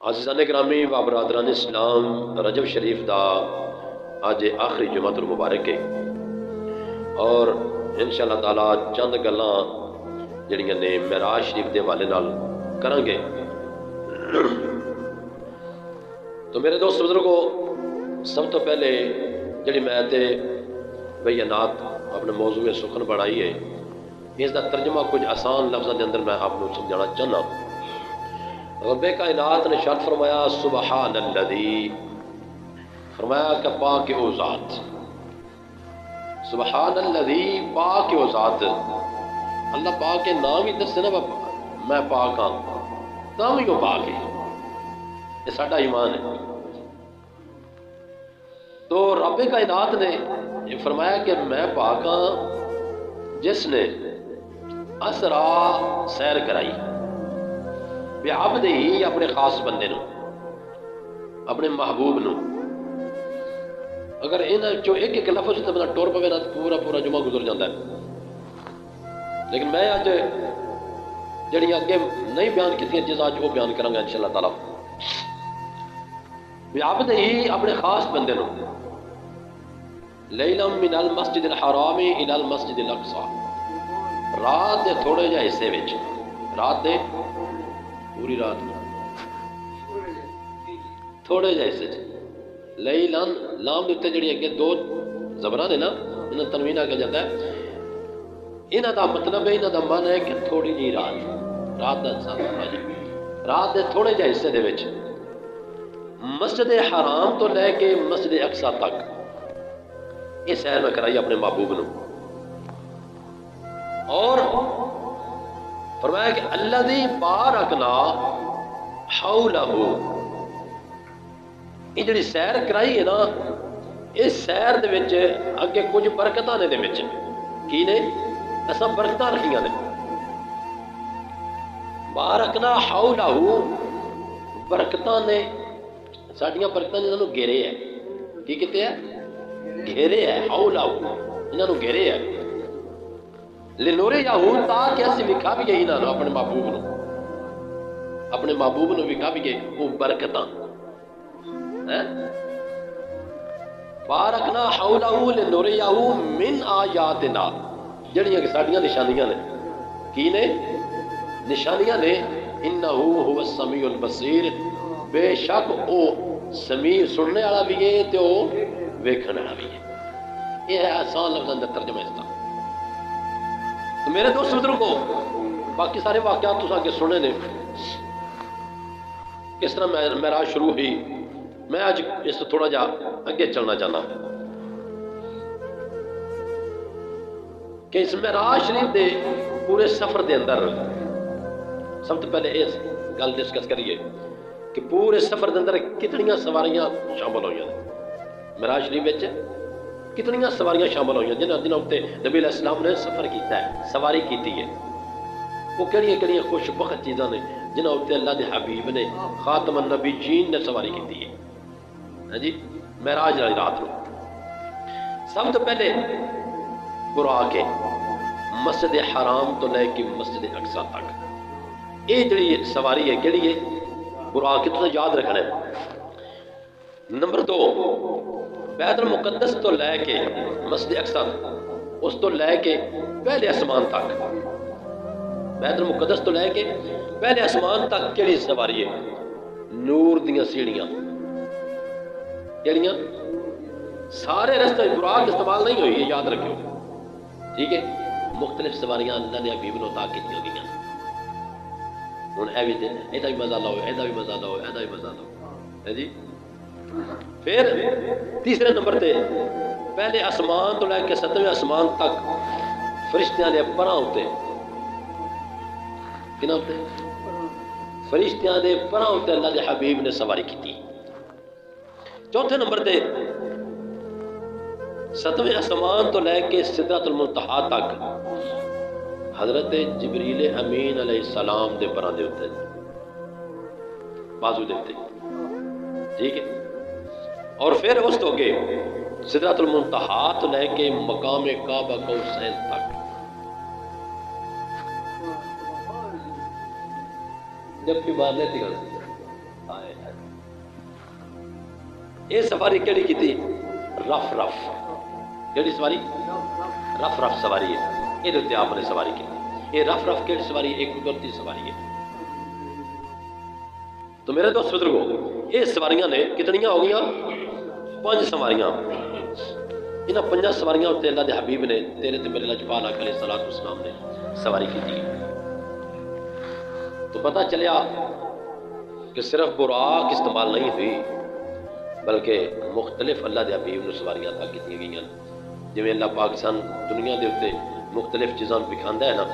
عزیزان گرامی و برادران اسلام، رجب شریف دا آج آخری جمعۃ المبارک ہے اور انشاءاللہ تعالی چند گلاں جڑیاں نے معراج شریف دے حوالے نال کریں گے۔ تو میرے دوست بزرگو، سب تو پہلے جڑی میں تے بیانات اپنے موضوع سخن بڑھائی ہے، اس دا ترجمہ کچھ آسان لفظوں کے اندر میں آپ کو سمجھانا چاہنا۔ رب کائنات نے ارشاد فرمایا سبحان الذی، فرمایا کہ پاک او ذات، سبحان الذی، پاک او ذات۔ اللہ پاک کے نام ہی دسے نا، میں پاک ہاں، نام ہی وہ پاک ہے، یہ ساڈا ایمان ہے۔ تو رب کائنات نے یہ فرمایا کہ میں پاک ہاں جس نے اسرا سیر کرائی بعبدہ ہی، اپنے خاص بندے نو، اپنے محبوب نو۔ اگر ان چو ایک ایک لفظ تو بندہ ٹور پوے نا پورا جمعہ گزر جاتا ہے، لیکن میں آج جڑی اگے نہیں بیان کی چیزاں آج وہ بیان کروں گا انشاءاللہ تعالی۔ بعبدہ ہی، اپنے خاص بندے نو، لیلا من المسجد الحرام الى المسجد الاقصی، رات دے تھوڑے جہے حصے وچ، رات دے پوری رات تھوڑے جہے حصے وچ، لیلن لام دے تے جڑی اگے دو زبراں نے نا، انہاں تنوین آ کے جاتا ہے، انہاں دا مطلب ہے، انہاں دا معنی ہے کہ تھوڑی جی رات دا انسان رات دے تھوڑے جہے حصے دے وچ مسجد حرام تو لے کے مسجد اقصی تک یہ سیر میں کرائی اپنے محبوب نے، اور فرمایا کہ الذی بارکنا حولہ، یہ جڑی سیر کرائی ہے نا، اس سیر دے وچ اگے کچھ برکتاں نے دے وچ کی نے، اساں برکتاں رکھیاں نے۔ بارکنا حولہ، برکتاں نے ساڈیاں برکتاں جنہاں نو گھیرے ہے، کی کہتے ہیں؟ گھیرے ہے، حولہ، انہاں نو گھیرے ہے، لنوریہو، تاکہ اسی وکھا بھی گئی انہاں نو، اپنے محبوب نو، اپنے محبوب نو وکھا بھی گئی وہ برکتاں۔ بارکنا حولہ لنوریہو من آیاتنا، جڑیاں کہ ساڈیاں نشانیاں نے، کی نے؟ نشانیاں نے۔ انہو هو السمیع البصیر، بے شک او سمیع سننے والا بھی ہے تے او ویکھنے والا بھی ہے۔ یہ ہے آسان لفظ اندر ترجمہ اس کا۔ تو میرے دوست بزرگوں، باقی سارے واقعات تو آگے سنے نے، کس طرح معراج شروع ہوئی، میں آج اس سے تھوڑا جا اگے چلنا چاہنا کہ اس معراج شریف دے پورے سفر دے اندر سب تو پہلے اس گل ڈسکس کریے کہ پورے سفر دے اندر کتنیاں سواریاں شامل ہوئی ہیں۔ معراج شریف وچ کتنیاں سواریاں شامل ہوئی ہیں جنہاں اتنے نبی علیہ السلام نے سفر کیتا ہے، سواری کیتی ہے۔ وہ کہڑی خوش بخت چیزاں نے جنہاں اتنے اللہ دے حبیب نے، خاتم النبیین نے سواری کیتی ہے، ہاں جی، معراج والی رات نو۔ سب تو پہلے براق ہے، مسجد حرام تو لے کے مسجد اقصی تک، یہ جڑی سواری ہے کہڑی ہے؟ براق، تو یاد رکھنا ہے۔ نمبر 2، بیت المقدس تو لے کے مسجد اقصی، اس تو لے کے پہلے آسمان تک، بیت المقدس تو لے کے پہلے آسمان تک کیڑی سواری ہے؟ نور دیاں سیڑھیاں، کیڑیاں؟ سارے رستے براق استعمال نہیں ہوئی، یہ یاد رکھو، ٹھیک ہے؟ مختلف سواریاں اللہ نے حبیب نو عطا کیتیاں گئیاں۔ ہن اے وی تے ایدا بھی مزہ لو، ایدا بھی مزہ لو، ایدا بھی مزہ لو، ہے جی۔ پھر تیسرے نمبر تے پہلے آسمان تو لے کے 7ویں آسمان تک فرشتیاں دے پراں ہوتے، کنا ہوتے؟ فرشتیاں دے پراں ہوتے اللہ دے حبیب نے سواری کیتی۔ چوتھے نمبر تے 7ویں آسمان تو لے کے سدرۃ المنتہا تک حضرت جبریل امین علیہ السلام دے پراں دے ہوتے، بازو دیتے، ٹھیک ہے؟ اور پھر اس تو گے سدرۃ المنتہا تو لے کے مقام کعبہ قوسین تک، جب بھی مار لیتی گا یہ سواری کیڑی کی تھی؟ رف رف. کیڑی سواری؟ رف رف سواری ہے. یہ آپ نے سواری کی. یہ رف رف کیڑی سواری؟ ایک قدرتی سواری ہے. تو میرے دوست بزرگو، یہ سواریاں نے کتنیاں ہو گیا؟ 5 سواریاں. انہاں 5 سواریاں اتنے اللہ دے حبیب نے تیرے تے میرے لجپال آقا علیہ الصلوۃ والسلام نے سواری کی تھی. تو پتہ چلیا کہ صرف براق استعمال نہیں ہوئی، بلکہ مختلف اللہ دے حبیب نے سواریاں عطا کی گئی. جویں اللہ پاک سن دنیا دے اتنے مختلف چیزاں دکھاندا ہے نا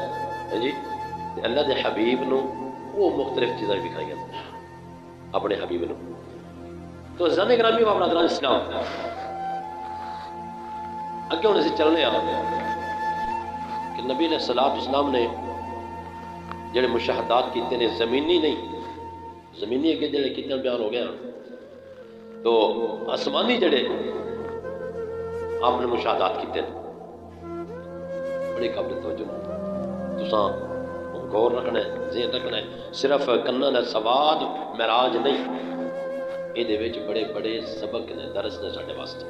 جی، اللہ دے حبیب نو وہ مختلف چیزاں دکھائیاں اپنے حبیب نو. تو عزیزان گرامی و برادران اسلام، اگے ہوں اسے چلنے کہ نبی علیہ الصلوۃ والسلام نے جڑے مشاہدات کیتے نے، زمینی نہیں، زمینی اگے جڑے کتنے بیان ہو گیا، تو آسمانی جڑے آپ نے مشاہدات کیتے ہیں بڑی قابل توجہ. تساں غور رکھنا ہے، ذہن رکھنا ہے. صرف کناں دا سواد معراج نہیں، یہ بڑے بڑے سبق نے، درس نے ساڈے واسطے.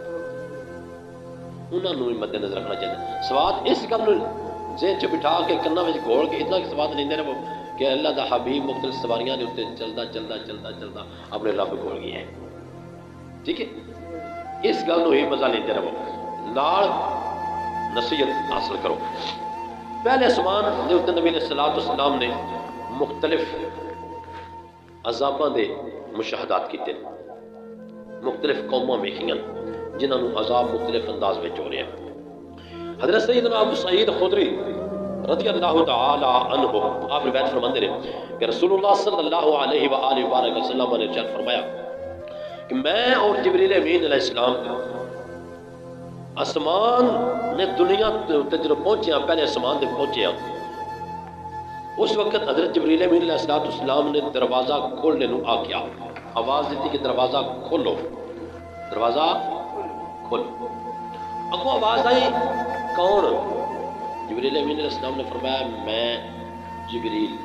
انہاں نوں بھی مد نظر رکھنا چاہیے. سواد اس گل نوں ذہن چ بٹھا کے کناں وچ گھول کے اتنا سواد لیندے رہو کہ اللہ دا حبیب مختلف سواریاں دے اوتے چلدا چلدا چلدا چلدا اپنے رب کول گیا ہے. ٹھیک ہے، اس گل نوں ہی مزہ لیندے رہو، نال نصیحت حاصل کرو. پہلے آسمان دے اوتے نبی علیہ الصلوۃ والسلام نے مختلف عذاباں دے مشاہدات کیتے، مختلف قوماں ویکھیاں جنہاں نوں عذاب مختلف انداز وچ ہو رہے ہیں. حضرت سیدنا ابو سعید خدری رضی اللہ تعالی عنہ آپ روایت فرماتے ہیں کہ رسول اللہ صلی اللہ علیہ وآلہ وآلہ وسلم نے ارشاد فرمایا کہ میں اور جبریل امین علیہ السلام آسمان نے دنیا تے جب پہنچے ہیں، پہلے آسمان تے پہنچے ہیں، اس وقت حضرت جبریل امین علیہ السلام نے دروازہ کھولنے نو آکھیا، آواز دیتی کہ دروازہ کھولو، دروازہ کھولو. اگوں آواز آئی کون؟ جبریل امین علیہ السلام نے فرمایا میں جبریل.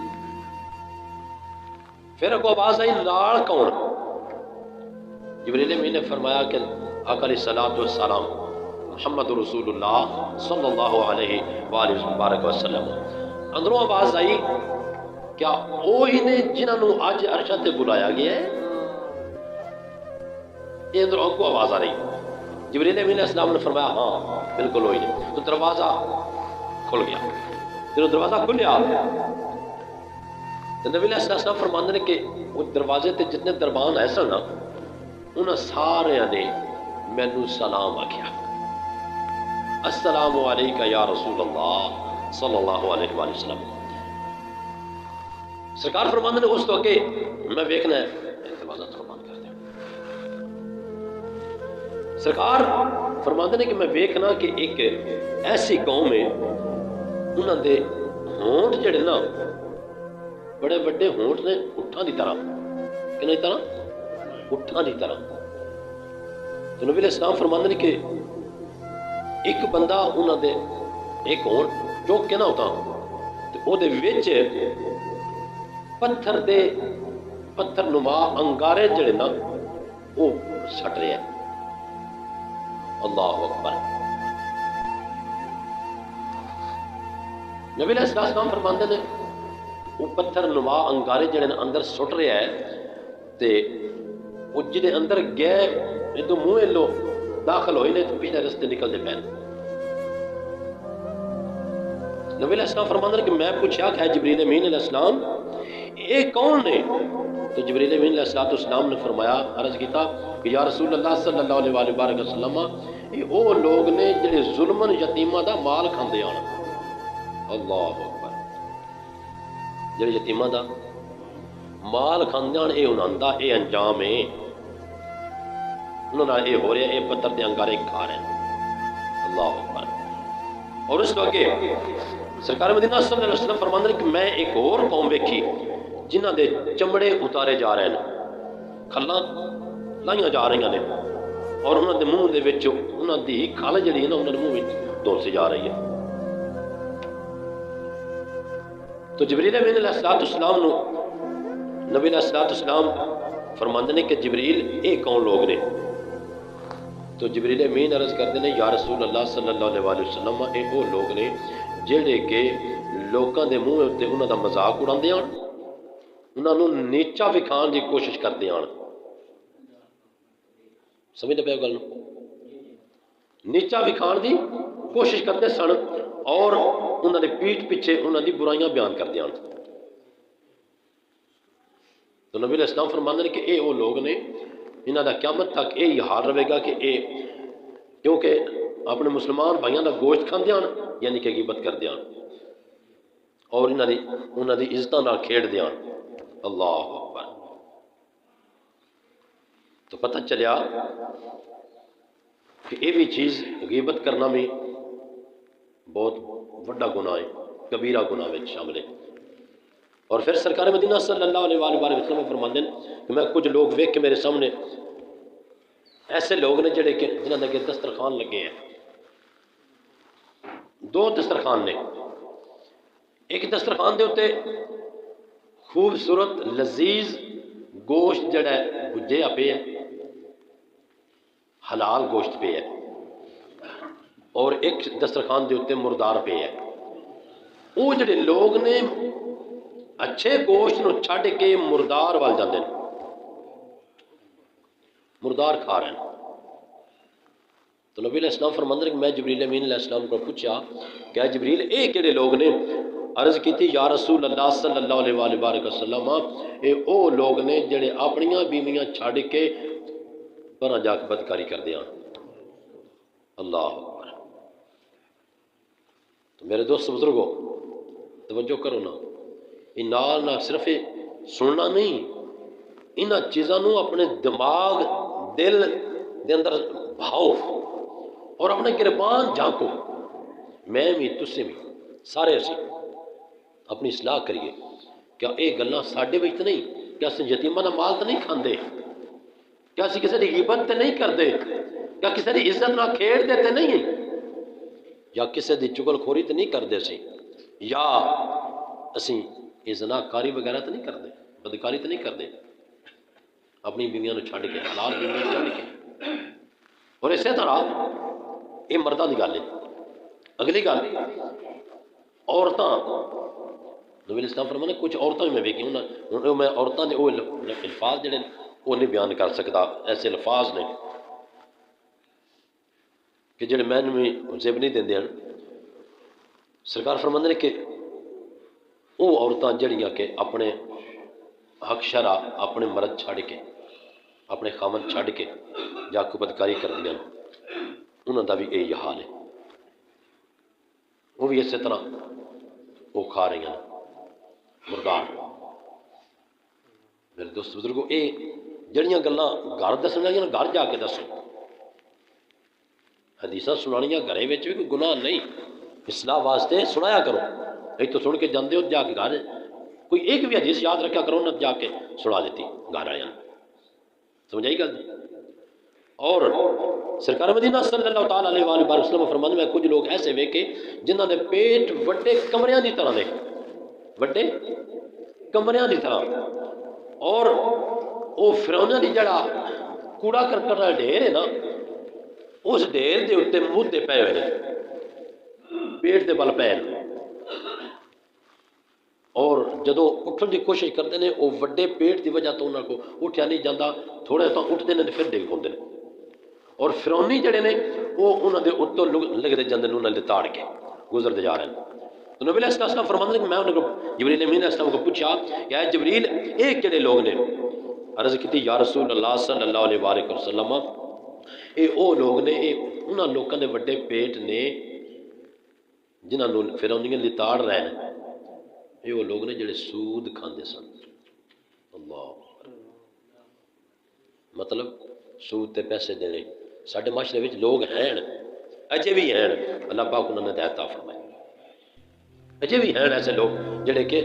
پھر اگوں آواز آئی نال کون؟ جبریل امین نے فرمایا کہ آقا علیہ الصلوۃ والسلام محمد رسول اللہ صلی اللہ علیہ وآلہ وبارک وسلم. اندروں آواز آئی کیا وہی نے جنہوں نے اج عرش تے بلایا گیا ہے؟ یہ اندروں کو آواز آ رہی. جبریل امین علیہ السلام نے فرمایا ہاں بالکل وہی نے. تو دروازہ کھل گیا. جب دروازہ کھلیا تو نبی علیہ السلام فرماندے نے کہ وہ دروازے تے جتنے دربان ہے سن انہاں سارے نے مینوں سلام آکھیا، السلام علیکہ یا رسول اللہ صلی اللہ علیہ وآلہ وسلم. سرکار فرماندے نے اس تو اگے میں ویکھنا ہے، دروازہ تو بند کر دیں. سرکار فرماندے نے کہ میں ویکھنا کہ ایک ایسی قوم ہے انہاں دے ہونٹ جڑے نا بڑے بڑے ہونٹ نے اٹھاں دی طرح، کنے دی طرح؟ اٹھاں دی طرح. تو نبی علیہ السلام فرماندے نے کہ ایک بندہ انہاں دے ایک ہونٹ چوک کے نہ ہوتا تو او دے وچ پتھر نما انگارے جڑے نا وہ سٹ رہے ہیں. اللہ اکبر. نبی علیہ السلام فرماندے نے وہ پتھر نما انگارے جڑے اندر سٹ رہے ہیں تے وہ جڑے اندر گئے ادو منہ لو داخل ہوئے نے تو پیچھے رستے نکل دے پین. نبی علیہ السلام فرماندے نے کہ میں پوچھا کہ جبریل امین علیہ السلام یہ کون نے؟ تو جبریل امین علیہ السلام نے فرمایا، عرض کیتا کہ یا رسول اللہ صلی اللہ علیہ وآلہ وسلم یہ وہ لوگ نے جڑے ظلمن یتیمہ دا مال کھاندے آن. اللہ اکبر. جڑے یتیمہ دا مال کھاندے آن اے انہاں دا اے انجام ہے. انہوں نے یہ ہو رہا ہے، یہ پتھر دے انگارے کھا رہے ہیں. اللہ اکبر. اور اس وقت سرکار مدینہ صلی اللہ علیہ وسلم فرماندے نے کہ میں ایک اور قوم ویکھی جنہ دے چمڑے اتارے جا رہے ہیں، کھلاں لائیاں جا رہی ہیں اور انہوں دے منہ دے وچ انہوں دی کھال جڑی ہے نا انہوں دے منہ وچ دھونسی جا رہی ہے. تو جبریل امین علیہ السلام نو نبی علیہ السلام فرماندے نے کہ جبریل اے کون لوگ نے؟ تو جبریل امین عرض کرتے ہیں یا رسول اللہ صلی اللہ علیہ وسلم اے وہ لوگ نے جہے کہ لوگوں کے منہ اتنے انہوں کا مذاق اڑاتے ہیں، انہوں نے نیچا وکھان کی کوشش کرتے ہیں، سمجھتے پہ گل نیچا وکھان کی کوشش کرتے سن اور انہوں نے پیٹھ پیچھے انہوں کی برائیاں بیان کرتے ہیں۔ تو نبی علیہ السلام فرماتے ہیں کہ اے وہ لوگ نے انہوں کا قیامت تک یہی حال رہے گا کہ اے کیونکہ اپنے مسلمان بھائیوں کا گوشت کھاندے ہیں یعنی کہ غیبت کردے ہیں اور انہوں دی عزتوں نال کھیڈدے ہیں۔ اللہ اکبر۔ تو پتہ چلیا کہ یہ بھی چیز غیبت کرنا بھی بہت بڑا گناہ ہے، کبیرہ گناہ میں شامل ہے۔ اور پھر سرکار مدینہ صلی اللہ علیہ وآلہ وسلم فرماتے ہیں کہ میں کچھ لوگ ویکھ کے میرے سامنے ایسے لوگ نے جڑے کہ جنہاں دے دسترخوان لگے ہیں، دو دسترخوان نے، ایک دسترخوان دے ہوتے خوبصورت لذیذ گوشت جڑا ہے بجیا پہ ہے، حلال گوشت پہ ہے، اور ایک دسترخوان دے ہوتے مردار پہ ہے۔ وہ جڑے لوگ نے اچھے گوشت نو چھڈ کے مردار وال جاندے ہیں، مردار کھا رہے ہیں۔ تو نبی علیہ السلام فرماندے ہیں کہ میں جبریل امین علیہ السلام کو پوچھا کہ جبریل اے کہڑے لوگ نے؟ عرض کی تھی یا رسول اللہ صلی اللہ علیہ وآلہ وسلم اے او لوگ نے جڑے اپنیاں بیویاں چھڈ کے پراں جا کے بدکاری کردے ہیں۔ اللہ اکبر۔ تو میرے دوست بزرگوں توجہ کرو نا، نال نہ صرف سننا نہیں، انہاں چیزاں نو اپنے دماغ دل دے اندر بھاؤ اور اپنے گربان جھانکو۔ میں بھی تسے بھی سارے اسی اپنی اصلاح کریے۔ کیا یہ گلاں ساڈے وچ تے نہیں؟ کیا اسی یتیماں دا مال تے نہیں کھاندے؟ کیا اسی کسی دی غیبت تے نہیں کردے؟ کیا کسی دی عزت نال کھیڈدے تے نہیں؟ یا کسی دی چگل خوری تے نہیں کردے سی؟ یا اسی زنا کاری وغیرہ تے نہیں کردے؟ بدکاری تے نہیں کردے؟ اپنی بیویاں نو چھڈ کے، حلال بیویاں چھڈ کے۔ اور اسی طرح یہ مرداں دی گل ہے۔ اگلی گل عورتاں، نبی علیہ السلام فرمانے کچھ عورتاں بھی میں ویکھی ہوں، میں عورتاں دے وہ الفاظ جڑے وہ نہیں بیان کر سکتا، ایسے الفاظ نے کہ جڑے میں زیب نہیں دیندے ہیں۔ سرکار فرماندے نے کہ وہ عورتاں جڑیاں کہ اپنے حق شرع اپنے مرد چھڈ کے، اپنے خامن چھڈ کے جا کے بدکاری کر دیا، انہوں کا بھی یہی حال ہے۔ وہ بھی اسی طرح وہ کھا رہی ہیں مردار۔ میرے دوست بزرگوں یہ جڑیاں گلاں گھر دسن والیاں گھر جا کے دسو، حدیثاں سنانیاں گھرے وچ بھی کوئی گناہ نہیں، اصلاح واسطے سنایا کرو۔ ایک تو سن کے جاندے ہو جا کے گھر کوئی ایک بھی حدیث یاد رکھا کرو نہ جا کے سنا دیتی گھر آیا، سمجھائی گل؟ اور سرکار مدینہ صلی اللہ تعالیٰ علیہ وآلہ وسلم فرماتے میں کچھ لوگ ایسے ویکھے جنہاں نے پیٹ وڈے کمریاں دی طرح دے، وڈے کمریاں دی طرح، اور وہ فرعوناں دی جڑا کوڑا کرکٹ دا ڈھیر ہے نا، اس ڈھیر دے اتنے مدے پے ہوئے نے، پیٹ دے بل پے نے، اور جدو اٹھن دی کوشش کرتے ہیں وہ وڈے پیٹ دی وجہ تو انہوں کو اٹھیا نہیں جاتا، تھوڑے تو اٹھتے ہیں پھر ڈگ پوندے ہیں، اور فرعونی جڑے نے وہ انہوں دے اتوں لگتے جاندے نے، انہوں نے تاڑ کے گزرتے جا رہے ہیں۔ تو نبی علیہ السلام فرماتے ہیں کہ میں انہوں کو جبریل امین علیہ السلام کو پوچھا کہ اے جبریل اے کہڑے لوگ نے؟ عرض کی تھی یا رسول اللہ صلی اللہ علیہ وآلہ وسلم اے او لوگ نے، اے انہاں لوگوں نے وڈے پیٹ نے جنہاں نوں فرعونیاں لتاڑ رہے ہیں، یہ وہ لوگ نے جڑے سود کھاندے سن۔ اللہ، مطلب سود تے پیسے دینے ساڈے معاشرے وچ لوگ ہیں، اجے بھی ہیں، اللہ پاک انہوں نے ہدایت عطا فرمائے، اجے بھی ہیں ایسے لوگ جڑے کہ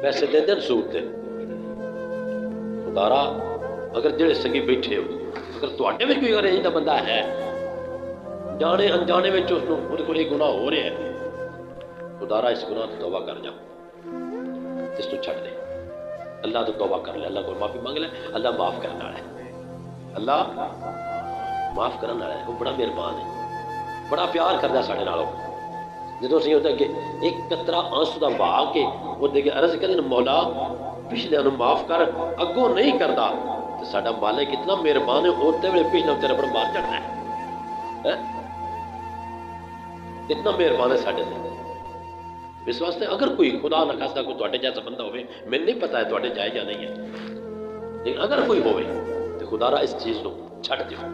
پیسے دے دیں سود دے۔ خدارا اگر جڑے سنگی بیٹھے ہو، اگر تواڈے وچ کوئی اگر ایجا بندہ ہے جانے انجانے وچ اس کو یہ گناہ ہو رہا ہے، خدارا اس گناہ تو توبہ کر جا، اس کو چھڑ دے، اللہ تو توبہ کر لے، اللہ کو معافی مانگ لے، اللہ معاف کرنا ہے، اللہ معاف کرنے والا ہے، وہ بڑا مہربان ہے، بڑا پیار کرتا سارے نالوں۔ جدو اسی وہ اگے ایک قطرہ آنسو دا بہا کے وہ دیکھے عرض کریں مولا پچھلے انہوں معاف کر، اگوں نہیں کرتا تو ساڈا مالک اتنا مہربان ہے، ہوتے ہوئے پچھلے تیرے پر مار چڑھنا ہے، اتنا مہربان ہے ساڈے تے۔ اس واسطے اگر کوئی خدا نہ خاصا کوئی تواڈے جیسا بندہ ہوئے، میں نہیں پتا ہے تواڈے جائے یا نہیں ہے، لیکن اگر کوئی ہوئے تو خدا را اس چیز کو چھٹ دیو،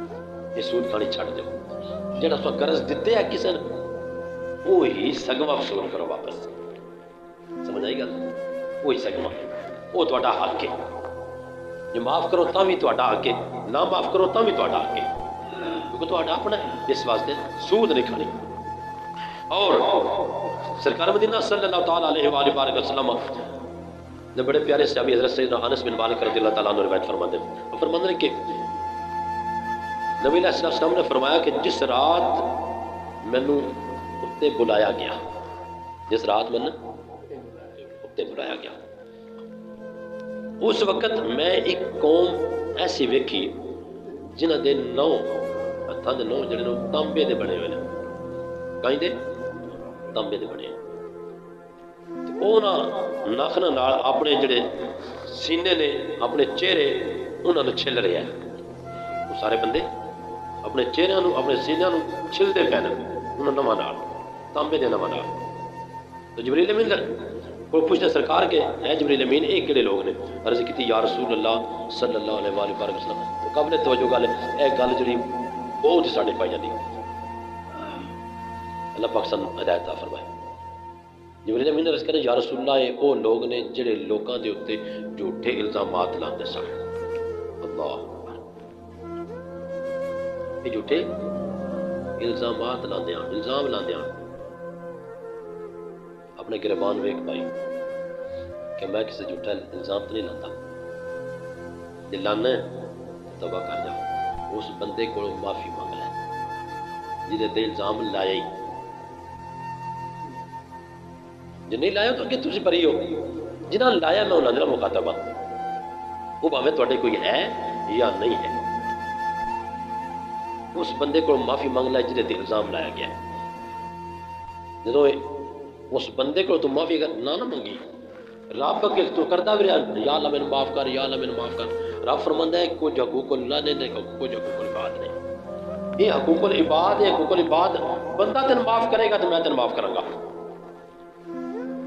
یہ سود کھانی چھٹ دیو، جڑا سو قرض دیتے ہے کسی نے وہی سگوا وصول کرو واپس، سمجھ آئی گل؟ وہی سگوا، وہ تواڈا حق ہے، جو معاف کرو تاں بھی تواڈا حق ہے، نہ معاف کرو تاں بھی تواڈا حق ہے، کیونکہ تواڈا اپنا ہے، اس واسطے سود نہیں کھانی۔ اور سرکار مدینہ صلی اللہ تعالیٰ علیہ وآلہ وسلم نے بڑے پیارے صحابی حضرت سیدنا انس بن مالک رضی اللہ تعالیٰ عنہ روایت فرماتے ہیں، فرماتے ہیں کہ نبی علیہ السلام نے فرمایا کہ جس رات مینوں اتے بلایا گیا، جس رات میں اتے بلایا گیا، اس وقت میں ایک قوم ایسی ویکھی جنہاں دے 9 ہتھاں دے 9 جڑے تانبے دے بنے ہوئے نے، کہیں دے تانبے دے بنے، ناخنا نال اپنے جڑے سینے نے اپنے چہرے انہوں نے چھل رہے ہیں، وہ سارے بندے اپنے چہرے اپنے سینے چھلتے پے نے انہوں نے نواں نال تانبے دے نواں نال۔ تو جبریل امین کو پوچھتے سرکار کے اے جبریل امین ایک کہڑے لوگ نے؟ عرض کی یا رسول اللہ صلی اللہ علیہ وآلہ وسلم، تو قابل توجہ گل ہے، اے گل جڑی بہت ساڈے پائی جاتی، اللہ پاک سن ہدایت عطا فرمائے۔ جبریل امین عرض کرے یا رسول اللہ یہ وہ لوگ نے جڑے لوکاں دے اوتے جھوٹے الزامات لاندے سن، اللہ یہ جھوٹے الزامات لاندے ہیں، الزام لاندے ہیں، اپنے گربان ویک پائی کہ میں کسی جھوٹا الزام تو نہیں لاتا، جے لانا ہے توبہ کر جا، اس بندے کو معافی مانگ لے جہدے تے الزام لایا ہی، جی نہیں لایا تو اگے تسی پری ہو، جنہاں لایا میں انہاں دا مخاطب ہاں، وہ بھاویں تواڈے کوئی ہے یا نہیں ہے، اس بندے کو معافی مانگ لے جہدے تے الزام لایا گیا ہے۔ جدوں اس بندے کو تو معافی نہ منگی، رب اگے تو کردا بھی رہا یا اللہ مینوں معاف کر، یا اللہ مینوں معاف کر، رب فرماندا ہے کچھ حقوق اللہ نے کچھ حقوق العباد نے، یہ حقوق العباد ہے، حقوق العباد بندہ تین معاف کرے گا تو میں تین معاف کروں گا،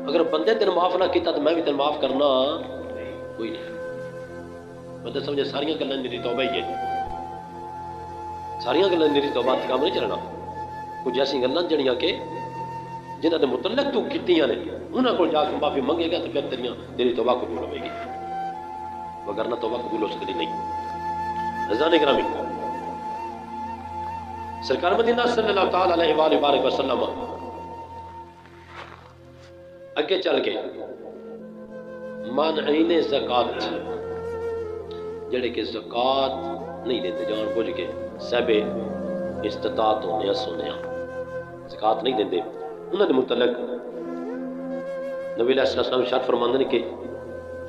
اگر بندے تین معاف نہ کیتا تو میں بھی تین معاف کرنا کوئی نہیں۔ بندے سمجھے ساریاں گلاں میری توبہ ہی ہے، ساریاں گلاں میری توبہ تے کام نہیں چلنا، کچھ ایسی گلاں جڑیاں کہ جنہاں دے متعلق تو کیتیاں نے انہاں کو جا کے معافی منگے گا تو پھر تیری توبہ قبول ہوئے گی، وگرنہ توبہ قبول ہو سکتی نہیں۔ عزیزان گرامی، سرکار مدینہ صلی اللہ تعالیٰ علیہ وآلہ وسلم اگے چل کے مانعین زکات جڑے کہ زکات نہیں دیتے، جان بوجھ کے صاحب استطاعت ہونے سونے زکات نہیں دیتے، انہوں نے متعلق نبی علیہ السلام ارشاد فرماندے نے کہ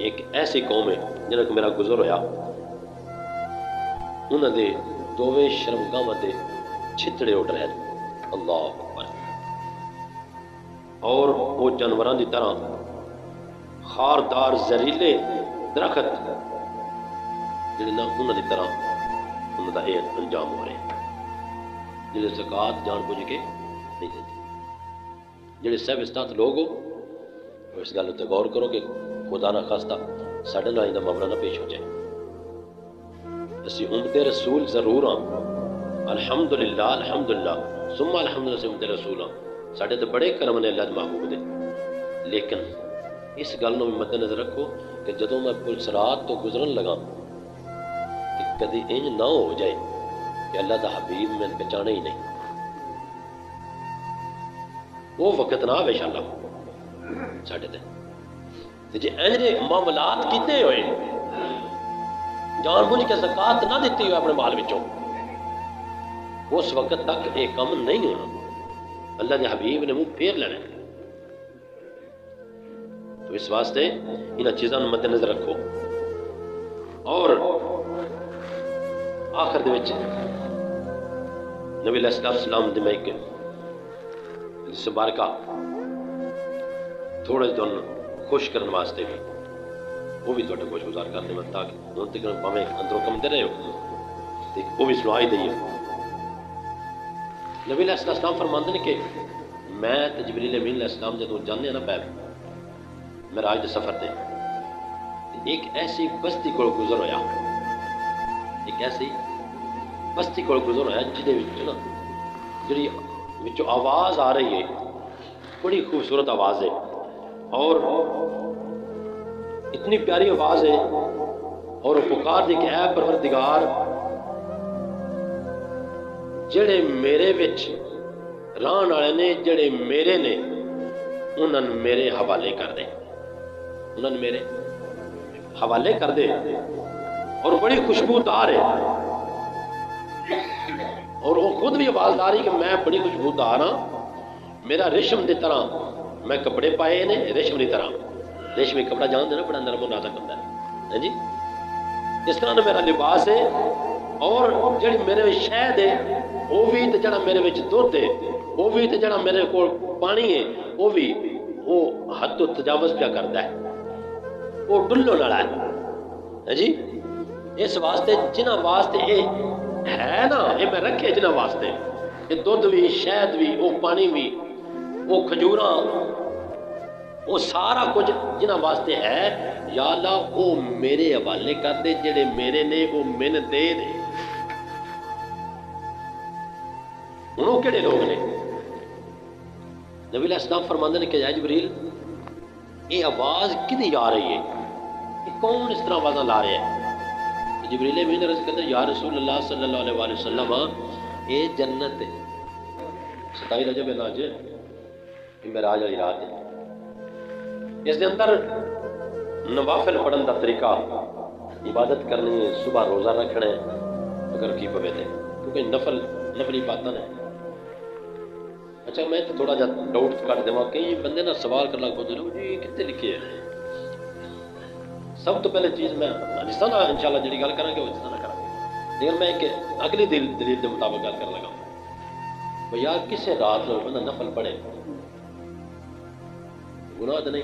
ایک ایسی قوم ہے جنہاں کو میرا گزر ہویا، انہوں نے دوویں شرمگاواں دے چھتڑے اٹھ رہے ہیں، اللہ اکبر، اور وہ جانوراں دی طرح خاردار زہریلے درخت جڑے نا انہوں دی طرح انہوں دا یہ انجام ہو رہے ہیں، جڑے زکات جان بوجھ کے نہیں دیتے، جڑے صاحب استطاعت لوگ ہو اس گل تے غور کرو کہ خدا نہ خواستہ ساڈے نال دا معاملہ نہ پیش ہو جائے۔ اسی امت رسول ضرور ہاں، الحمدللہ الحمدللہ ثم الحمدللہ سے امت رسول ہاں، ساڈے تے بڑے کرم نے اللہ دے محبوب دے، لیکن اس گل نو مد نظر رکھو کہ جدوں میں پل صراط تو گزرن لگا کہ کدی انج نہ ہو جائے کہ اللہ دا حبیب میں پہچانے ہی نہیں، وہ وقت نہ آوے انشاءاللہ ساڈے تے جے انجے معاملات کیتے ہوئے جان بوجھ کے زکات نہ دیتی ہوئے اپنے مال وچوں، اس وقت تک ایک کم نہیں ہونا، اللہ کے حبیب نے منہ پھیر لینا، تو اس واسطے انہاں چیزاں مد نظر رکھو۔ اور آخر دے وچ نبی علیہ السلام دی میں ایک سبارکہ تھوڑے دن خوش کرنے واسطے بھی وہ بھی تھوڑے خوش گزار کرنے میں تاکہ ہوں تک پاویں اندروں کم دے رہے ہو وہ بھی سنائی دئیے. نبی علیہ السلام فرماندے نے کہ میں تے جبریل امین علیہ السلام جدوں جانے نا پیر معراج دے سفر تے ایک ایسی بستی کو گزر ہویا، ایک ایسی بستی کو گزر ہویا جدے وچ نا جڑی وچوں آواز آ رہی ہے، بڑی خوبصورت آواز ہے اور اتنی پیاری آواز ہے اور وہ پکار دی کہ اے پروردگار جڑے میرے وچ رہن والے نے، جڑے میرے نے، انہاں نے میرے حوالے کر دے، انہاں نے میرے حوالے کر دے. اور بڑی خوشبودار ہے اور وہ خود بھی آواز دار ہے کہ میں بڑی خوشبودار ہاں، میرا ریشم دی طرح میں کپڑے پائے نے، ریشم دی طرح. ریشمی کپڑا جان دینا بڑا نرم و نازک ہوتا ہے جی، اس طرح میرا لباس ہے اور جڑی میرے شہد ہے وہ بھی تے جڑا میرے وچ دودھ ہے وہ بھی تے جڑا میرے کول پانی ہے وہ بھی وہ حد و تجاوز پیا کرتا ہے، وہ ڈلو لڑا ہے جی. اس واسطے جنہ واسطے یہ ہے نا، یہ میں رکھے جنہ واسطے، یہ دودھ بھی، شہد بھی، وہ پانی بھی، وہ کھجوراں، وہ سارا کچھ جنہ واسطے ہے، یا اللہ وہ میرے حوالے کر دے، جڑے میرے نے وہ من دے دے. انہوں کیڑے لوگ نے؟ نبی علیہ السلام فرماندے نے کہ یا جبریل یہ آواز کدی آ رہی ہے، یہ کون اس طرح آوازاں لا رہے ہیں؟ جبریل امین عرض کرتے یا رسول اللہ صلی اللہ علیہ وآلہ وسلم یہ جنت ہے. 27 رجب ہے آج، یہ معراج والی رات ہے. اس دے اندر نوافل پڑھن دا طریقہ، عبادت کرنی ہے، صبح روزہ رکھنا ہے اگر کی پوے تے، کیونکہ نفلی باتاں نے. اچھا میں تو تھوڑا جا ڈاؤٹ کر دوں، کئی بندے نا سوال کرنا پہنچے لوگ جی کتنے لکھے ہیں. سب تو پہلے چیز میں جس طرح انشاءاللہ جڑی گل کریں گے وہ جس طرح کریں گے، لیکن میں ایک اگلی دلیل کے مطابق گل کر لگا بھئی یار کسے رات میں بندہ نفل پڑھے گناہ تو نہیں،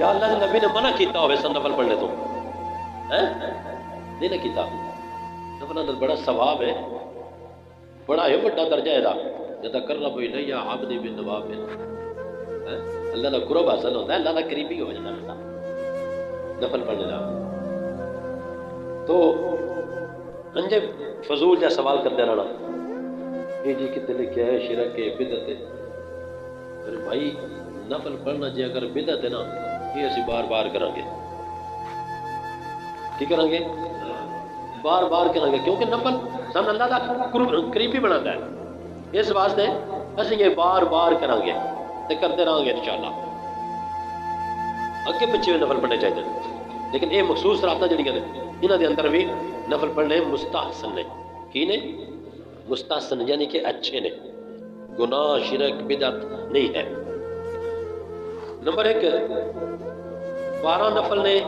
یا اللہ کے نبی نے منع کیتا ہوئے سن نفل پڑھنے تو نہیں نہ کیتا. نفل اندر بڑا ثواب ہے، بڑا ہے بڑا درجہ ہے دا جدا قرب الیہ عبدی بالنوافل. اللہ کا قرب حاصل ہوتا ہے، اللہ کا قریبی ہو جاتا ہے نفل پڑھنے کا. تو انجے فضول جا سوال کرتے رہنا یہ جی کتنے لکھا ہے شرک ہے، بدعت ہے. ارے بھائی نفل پڑھنا جی اگر بدعت ہے نا یہ اسی بار بار کریں گے. کی کریں گے؟ بار بار کریں گے، کیونکہ نفل سب اللہ کا قریبی بناتا ہے. اس واسطے اسی یہ بار بار کریں گے تے کرتے رہیں گے انشاءاللہ. اگے پچھے نفل پڑھنے چاہیے، لیکن یہ مخصوص راتاں جڑیاں نے انہاں دے اندر بھی نفل پڑھنے مستحسن نے. کی نے؟ مستحسن، یعنی کہ اچھے نے، گناہ شرک بدعت نہیں ہے. نمبر 1 12 نفل نے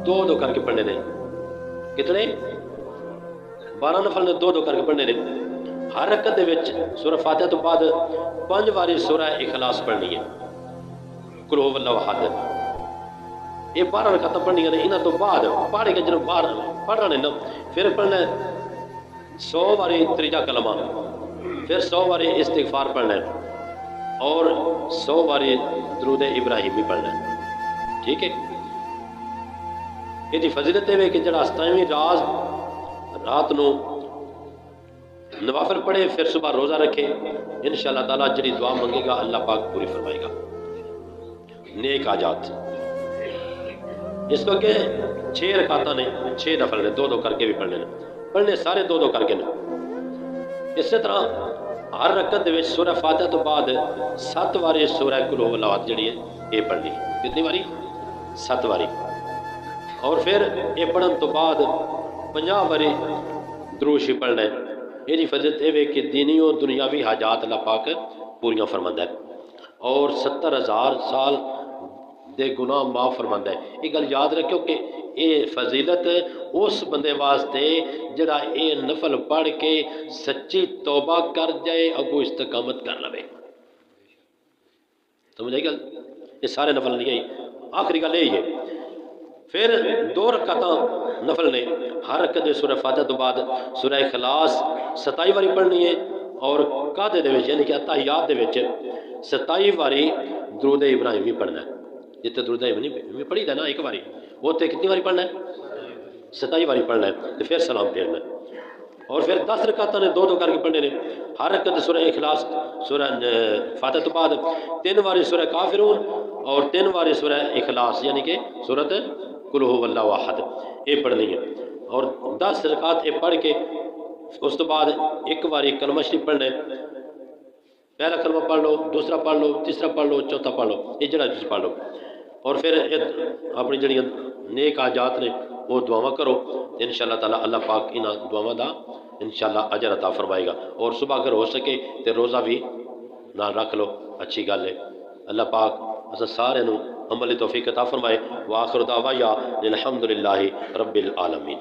2 کر کے پڑھنے نے. کتنے؟ 12 نفل نے 2 کر کے پڑھنے نے. ہر رکعت دے وچ سورہ فاتحہ تو بعد 5 باری سورہ اخلاص پڑھنی ہے، قل هو اللہ احد. یہ 12 رکعت پڑھنی ہے، انہاں تو بعد پڑھ کے جنوں باہر پڑھنا نے نا پھر پڑھنا 100 باری تریجا کلمہ، پھر 100 باری استغفار پڑھنا ہے اور 100 باری درود ابراہیمی پڑھنا ہے. ٹھیک ہے؟ یہ دی فضیلت ہے کہ جڑا 27ویں رات نو نوافل پڑھے پھر صبح روزہ رکھے، انشاءاللہ تعالیٰ جڑی دعا منگے گا اللہ پاک پوری فرمائے گا. نیک آجات اس کو کہ 6 رکعتاں نے، 6 نفل نے، 2 کر کے بھی پڑھنے سارے 2 کر کے نے. اسی طرح ہر رکعت دے وچ سورہ فاتحہ تو بعد 7 باری سورہ قل هو اللہ احد جڑی ہے یہ پڑھنی. کتنی باری؟ 7 باری. اور پھر یہ پڑھن تو بعد 50 باری درود شریف پڑھنا ہے. یہ فضیلت ہے کہ دینی و دنیاوی حاجات اللہ پاک پوریاں فرماندا ہے اور 70,000 سال دے گناہ معاف فرماندا ہے. یہ گل یاد رکھو کہ یہ فضیلت اس بندے واسطے جڑا یہ نفل پڑھ کے سچی توبہ کر جائے اگو استقامت کر لے. سمجھ آئی گل؟ یہ سارے نفل نہیں آئی. آخری گل یہی ہے. پھر 2 رکعتاں نفل نے. ہر رکعت دے سورہ فاتحہ تو بعد سورہ اخلاص 27 واری پڑھنی ہے، اور قاعدے دے وچ یعنی کہ اتحیات دے وچ 27 واری درود ابراہیمی پڑھنا ہے. جتنے درود ابراہیمی پڑھی دا نا ایک واری، وہ تے کتنی واری پڑھنا ہے؟ 27 واری پڑھنا ہے. تو پھر سلام پھیرنا ہے. اور پھر 10 رکعتاں نے 2 کر کے پڑھنے نے. ہر رکعت سورہ اخلاص سورہ فاتحہ تو بعد 3 واری سورہ کافرون اور 3 واری سورہ اخلاص یعنی کہ سورۃ قل ھو اللہ احد یہ پڑھنی ہے. اور 10 رکعت یہ پڑھ کے اس تو بعد ایک واری کلمہ شریف پڑھنا ہے. پہلا کلمہ پڑھ لو، دوسرا پڑھ لو، تیسرا پڑھ لو، چوتھا پڑھ لو، یہ جڑا چیز پڑھ لو. اور پھر اپنی جڑی نیک حاجات نے وہ دعاواں کرو. انشاءاللہ تعالیٰ اللہ پاک انہاں دعاواں دا انشاءاللہ اجر عطا فرمائے گا. اور صبح اگر ہو سکے تو روزہ بھی نہ رکھ لو، اچھی گل ہے. اللہ پاک اساں سارے نو عملی توفیق عطا فرمائے. وآخر دعوایا الحمدللہ رب العالمین.